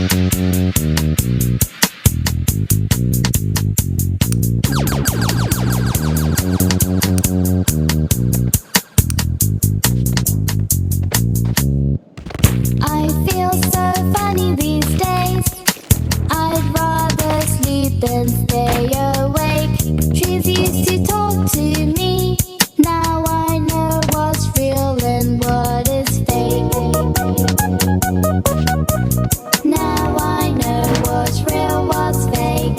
I feel so funny these days. I'd rather sleep than stay awake. Trees used to talk to me. Now I know what's real and what is fake. Now I know what's real, what's fake.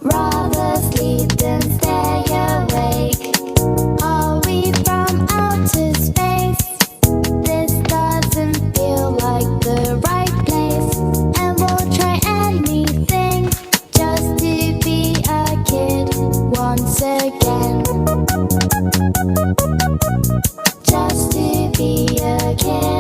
Rather sleep than stay awake. Are we from outer space? This doesn't feel like the right place. And we'll try anything just to be a kid once again. Just to be a kid.